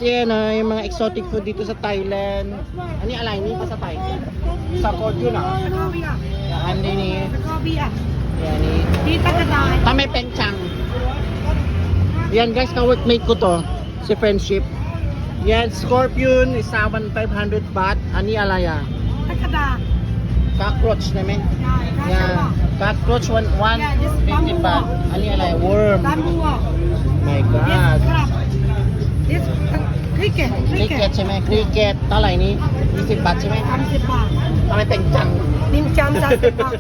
Yan yung mga exotic food dito sa Thailand. Ano yung alay ni pa sa Thailand? Sa Koryo na. Yan din ni. Yan ni. Tamay penchang. Yan guys, ka-workmate ko to. Si Friendship. Yan, Scorpion is 7,500 baht. Ani alaya? Cockroach namin. Yan. Cockroach 150 baht. Ani alaya? Worm. My God. Cricket ใช่ไหม cricket เท่าไหร่นี้20 บาทใช่ไหม 30 baht ทำไมแต่งจัง Minjam 30 baht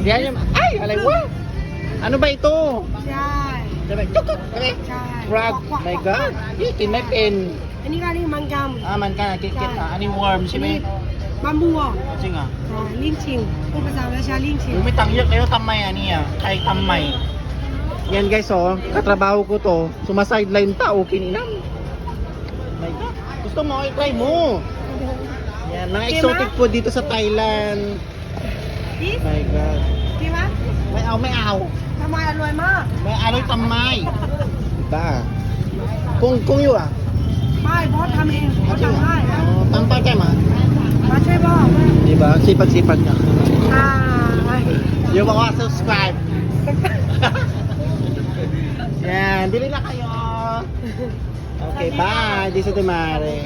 Dio niya, ay, alay, wow! Ano ba ito? ใช่ Sabi, tukot, okay? ใช่ Frog, my God!กินไม่เป็น อันนี้ก็เรียกมังกร มันก็cricket อันนี้ worm ใช่ไหม มะม่วง จริงอ่ะ ใช่ลิ้นชิงพูดภาษาราชาลิ้นชิง May tangyok kayo tamay aniya. Kay tamay. Yan guys oh, katrabaho ko to. Suma-sideline ta, okay ninam. My God. Gusto mo, i-try mo. Yan, mga exotic food dito sa Thailand. This My God. ดีไหม May aw, may aw. ทำไมอร่อยมาก May aloy tamay. Diba? Kung yun ah. ไม่บอสทำเองบอสทำให้ Tampal kayo ma. มาช่วยบอก Diba? Sipag-sipag ka. อ่า Yung mga subscribe. Yan, bili na kayo. Okay, bye. Di sa Timare.